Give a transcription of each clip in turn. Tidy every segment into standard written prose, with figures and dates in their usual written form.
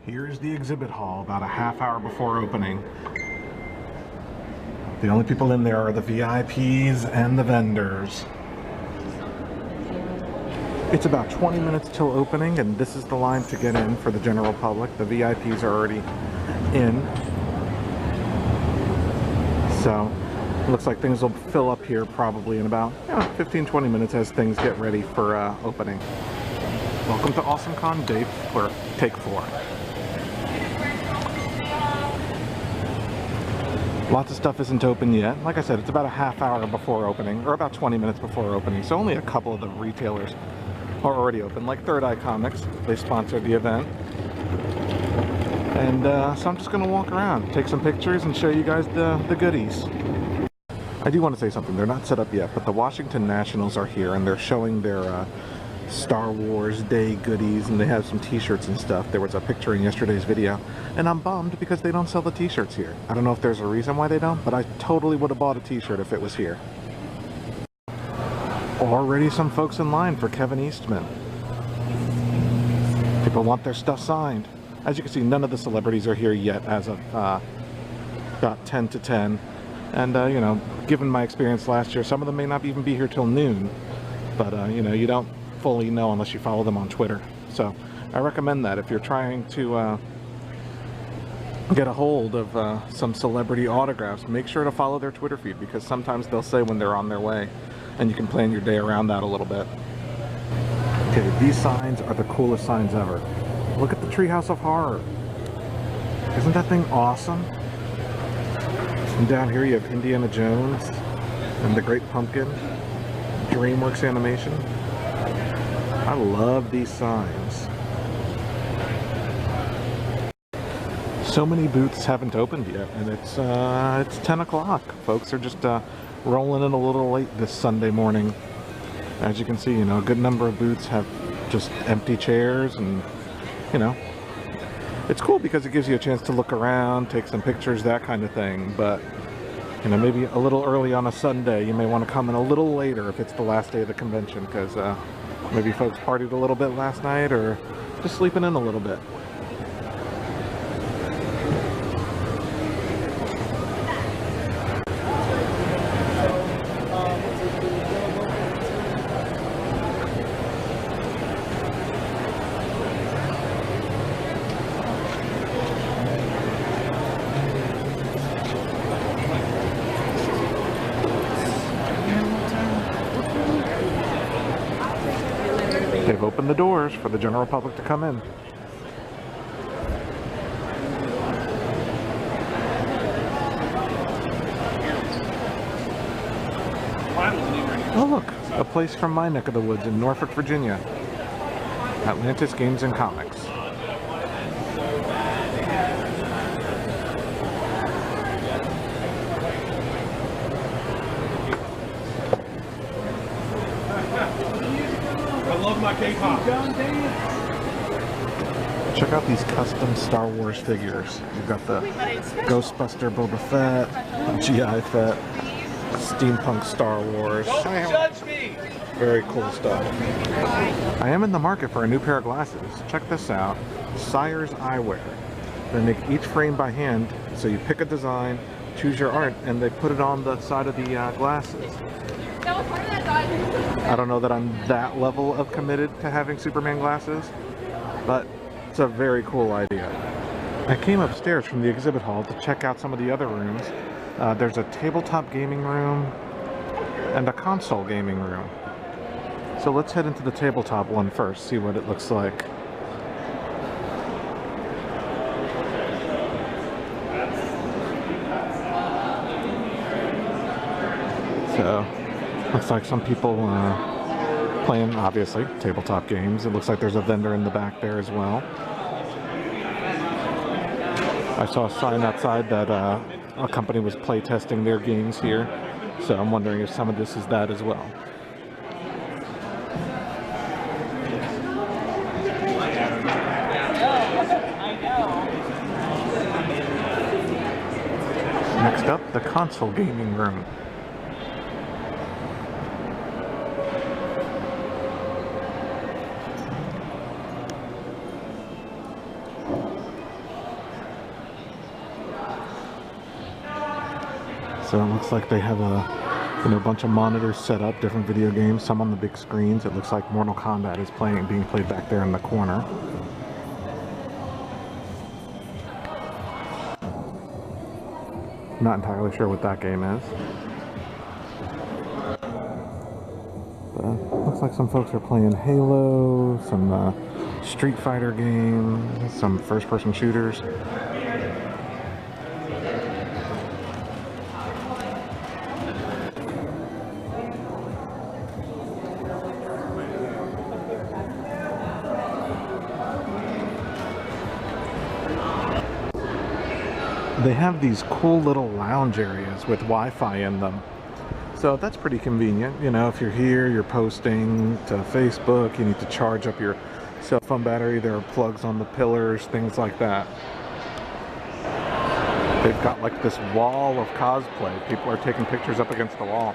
Here's the exhibit hall about a half hour before opening. The only people in there are the VIPs and the vendors. It's about 20 minutes till opening, and this is the line to get in for the general public. The VIPs are already in. So, it looks like things will fill up here probably in about 15-20 minutes as things get ready for opening. Welcome to AwesomeCon Day for Take 4. Lots of stuff isn't open yet. Like I said, it's about a half hour before opening, or about 20 minutes before opening, so only a couple of the retailers are already open, like Third Eye Comics. They sponsored the event. And so I'm just going to walk around, take some pictures, and show you guys the goodies. I do want to say something. They're not set up yet, but the Washington Nationals are here, and they're showing their Star Wars Day goodies, and they have some t-shirts and stuff. There was a picture in yesterday's video, and I'm bummed because they don't sell the t-shirts here. I don't know if there's a reason why they don't, but I totally would have bought a t-shirt if it was here. Already some folks in line for Kevin Eastman. People want their stuff signed. As you can see, none of the celebrities are here yet as of about 10 to 10. And, you know, given my experience last year, some of them may not even be here till noon. But, you know, you don't fully know unless you follow them on Twitter. So I recommend that if you're trying to get a hold of some celebrity autographs, make sure to follow their Twitter feed, because sometimes they'll say when they're on their way, and you can plan your day around that a little bit. Okay, these signs are the coolest signs ever. Look at the Treehouse of Horror. Isn't that thing awesome? And down here you have Indiana Jones and the Great Pumpkin, DreamWorks Animation. I love these signs. So many booths haven't opened yet, and it's 10 o'clock. Folks are just rolling in a little late this Sunday morning. As you can see, you know, a good number of booths have just empty chairs, and you know, it's cool because it gives you a chance to look around, take some pictures, that kind of thing. But you know, maybe a little early on a Sunday, you may want to come in a little later if it's the last day of the convention, because maybe folks partied a little bit last night, or just sleeping in a little bit. They've opened the doors for the general public to come in. Oh look, a place from my neck of the woods in Norfolk, Virginia. Atlantis Games and Comics. My K-pop. Check out these custom Star Wars figures. You've got the Ghostbuster Boba Fett, GI Fett, Steampunk Star Wars. Don't judge me! Very cool stuff. I am in the market for a new pair of glasses. Check this out. Sire's Eyewear. They make each frame by hand, so you pick a design, choose your art, and they put it on the side of the glasses. I don't know that I'm that level of committed to having Superman glasses, but it's a very cool idea. I came upstairs from the exhibit hall to check out some of the other rooms. There's a tabletop gaming room and a console gaming room. So let's head into the tabletop one first, see what it looks like. So, looks like some people playing, obviously, tabletop games. It looks like there's a vendor in the back there as well. I saw a sign outside that a company was play testing their games here, so I'm wondering if some of this is that as well. Next up, the console gaming room. So it looks like they have a bunch of monitors set up, different video games, some on the big screens. It looks like Mortal Kombat is being played back there in the corner. Not entirely sure what that game is. But looks like some folks are playing Halo, some Street Fighter games, some first-person shooters. They have these cool little lounge areas with Wi-Fi in them. So that's pretty convenient. You know, if you're here, you're posting to Facebook, you need to charge up your cell phone battery, there are plugs on the pillars, things like that. They've got like this wall of cosplay. People are taking pictures up against the wall.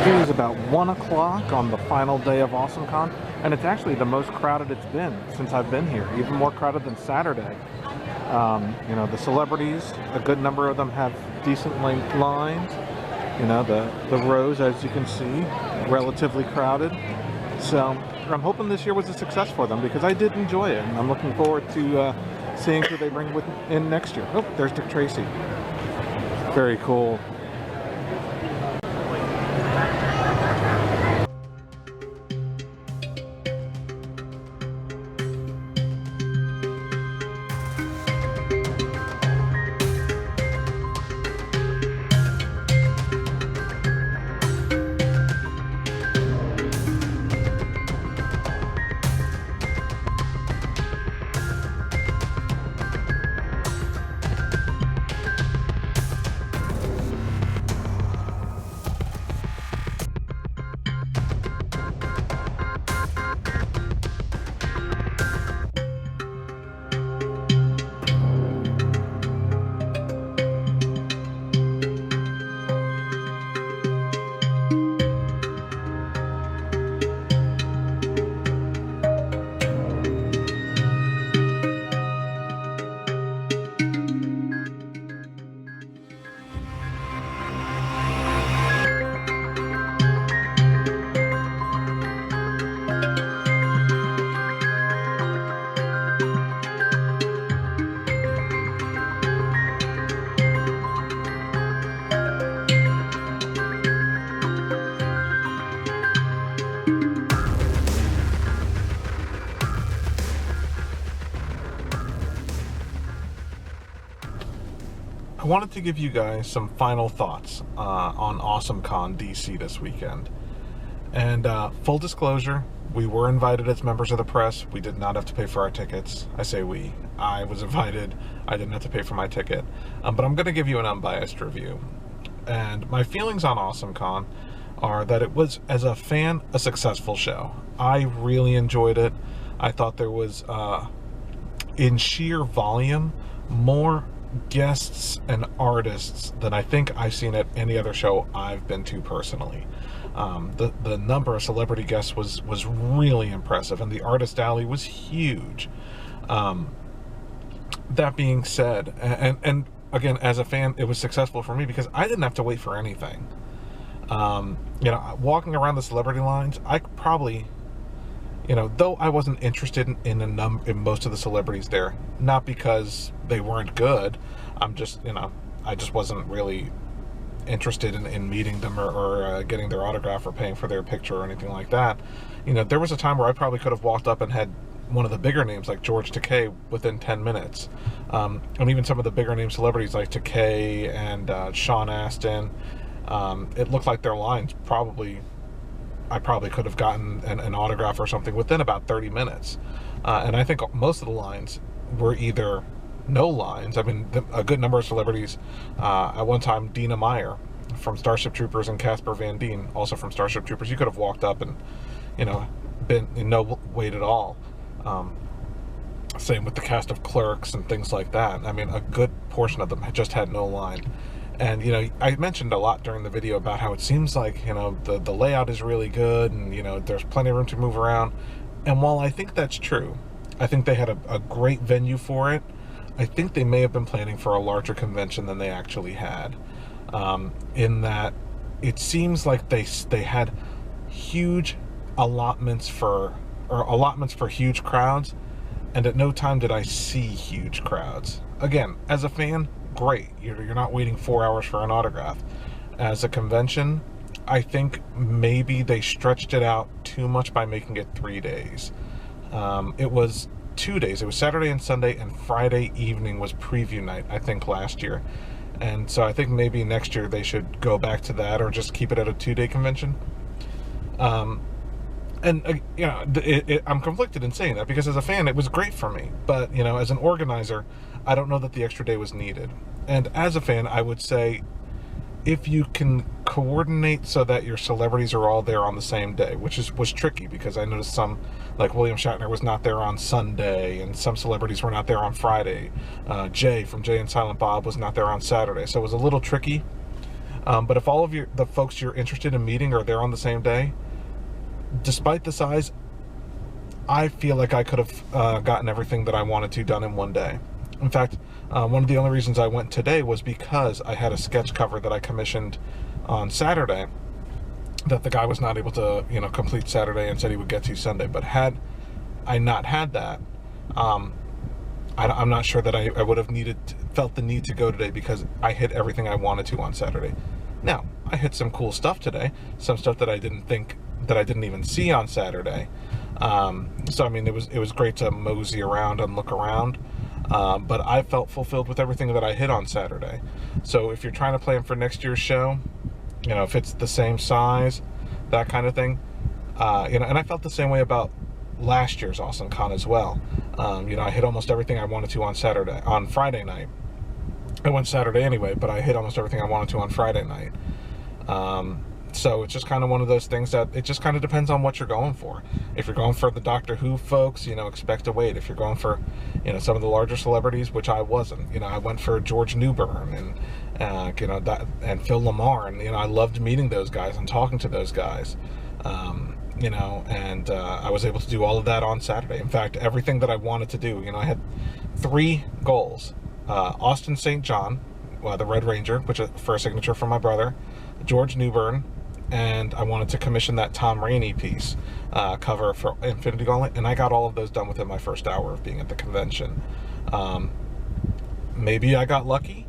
It is about 1 o'clock on the final day of AwesomeCon, and it's actually the most crowded it's been since I've been here, even more crowded than Saturday. You know, the celebrities, a good number of them have decent length lines. You know, the rows, as you can see, relatively crowded. So I'm hoping this year was a success for them, because I did enjoy it, and I'm looking forward to seeing who they bring in next year. Oh, there's Dick Tracy. Very cool. I wanted to give you guys some final thoughts on AwesomeCon DC this weekend. And full disclosure, we were invited as members of the press. We did not have to pay for our tickets. I say we. I was invited. I didn't have to pay for my ticket. But I'm going to give you an unbiased review. And my feelings on AwesomeCon are that it was, as a fan, a successful show. I really enjoyed it. I thought there was, in sheer volume, more guests and artists than I think I've seen at any other show I've been to personally. The number of celebrity guests was really impressive, and the artist alley was huge. That being said, and again, as a fan, it was successful for me because I didn't have to wait for anything. You know, walking around the celebrity lines, I probably, you know, though I wasn't interested in most of the celebrities there, not because they weren't good, I'm just, you know, I just wasn't really interested in meeting them or getting their autograph or paying for their picture or anything like that. You know, there was a time where I probably could have walked up and had one of the bigger names like George Takei within 10 minutes. And even some of the bigger name celebrities like Takei and Sean Astin, it looked like their lines I probably could have gotten an autograph or something within about 30 minutes. And I think most of the lines were either no lines. I mean, a good number of celebrities, at one time, Dina Meyer from Starship Troopers and Casper Van Dien, also from Starship Troopers, you could have walked up and, you know, been in no wait at all. Same with the cast of Clerks and things like that. I mean, a good portion of them just had no line. And, you know, I mentioned a lot during the video about how it seems like, you know, the layout is really good and, you know, there's plenty of room to move around. And while I think that's true, I think they had a great venue for it. I think they may have been planning for a larger convention than they actually had, in that it seems like they had huge allotments for huge crowds, and at no time did I see huge crowds. Again, as a fan, great. You're not waiting 4 hours for an autograph. As a convention, I think maybe they stretched it out too much by making it 3 days. It was 2 days. It was Saturday and Sunday, and Friday evening was preview night, I think, last year. And so I think maybe next year they should go back to that, or just keep it at a 2-day convention. And you know, I'm conflicted in saying that, because as a fan, it was great for me. But, you know, as an organizer, I don't know that the extra day was needed. And as a fan, I would say, if you can coordinate so that your celebrities are all there on the same day, which was tricky, because I noticed some, like William Shatner was not there on Sunday, and some celebrities were not there on Friday. Jay from Jay and Silent Bob was not there on Saturday, so it was a little tricky. But if all of the folks you're interested in meeting are there on the same day, despite the size, I feel like I could have gotten everything that I wanted to done in one day. In fact, one of the only reasons I went today was because I had a sketch cover that I commissioned on Saturday that the guy was not able to, you know, complete Saturday, and said he would get to Sunday. But had I not had that, I'm not sure that I would have felt the need to go today, because I hit everything I wanted to on Saturday. Now, I hit some cool stuff today, some stuff that I didn't even see on Saturday. So I mean, it was great to mosey around and look around. But I felt fulfilled with everything that I hit on Saturday. So if you're trying to plan for next year's show, you know, if it's the same size, that kind of thing, you know, and I felt the same way about last year's Awesome Con as well. You know, I hit almost everything I wanted to on Friday night. I went Saturday anyway, but I hit almost everything I wanted to on Friday night. So it's just kind of one of those things that it just kind of depends on what you're going for. If you're going for the Doctor Who folks, you know, expect to wait. If you're going for, you know, some of the larger celebrities, which I wasn't, you know, I went for George Newbern and, you know, and Phil Lamar, and, you know, I loved meeting those guys and talking to those guys, you know, and I was able to do all of that on Saturday. In fact, everything that I wanted to do, you know, I had 3 goals. Austin St. John, the Red Ranger, which is for a signature from my brother, George Newbern, and I wanted to commission that Tom Rainey piece cover for Infinity Gauntlet, and I got all of those done within my first hour of being at the convention. Maybe I got lucky,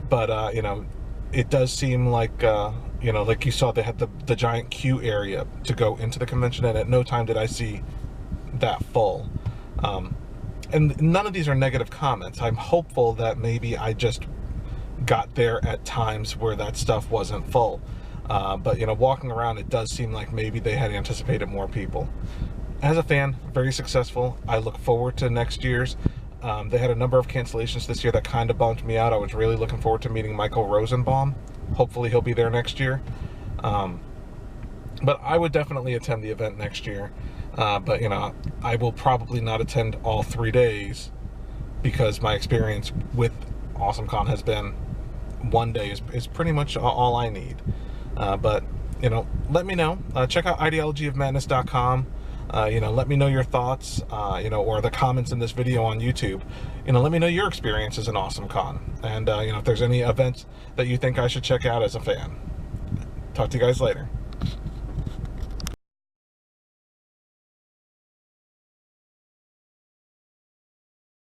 but you know, it does seem like you know, like you saw, they had the giant queue area to go into the convention, and at no time did I see that full. And none of these are negative comments. I'm hopeful that maybe I just got there at times where that stuff wasn't full. But, you know, walking around, it does seem like maybe they had anticipated more people. As a fan, very successful. I look forward to next year's. They had a number of cancellations this year that kind of bummed me out. I was really looking forward to meeting Michael Rosenbaum. Hopefully he'll be there next year. But I would definitely attend the event next year. But, you know, I will probably not attend all 3 days, because my experience with AwesomeCon has been 1 day is pretty much all I need. But, you know, let me know. Check out ideologyofmadness.com. You know, let me know your thoughts, you know, or the comments in this video on YouTube. You know, let me know your experiences in AwesomeCon. And, you know, if there's any events that you think I should check out as a fan. Talk to you guys later.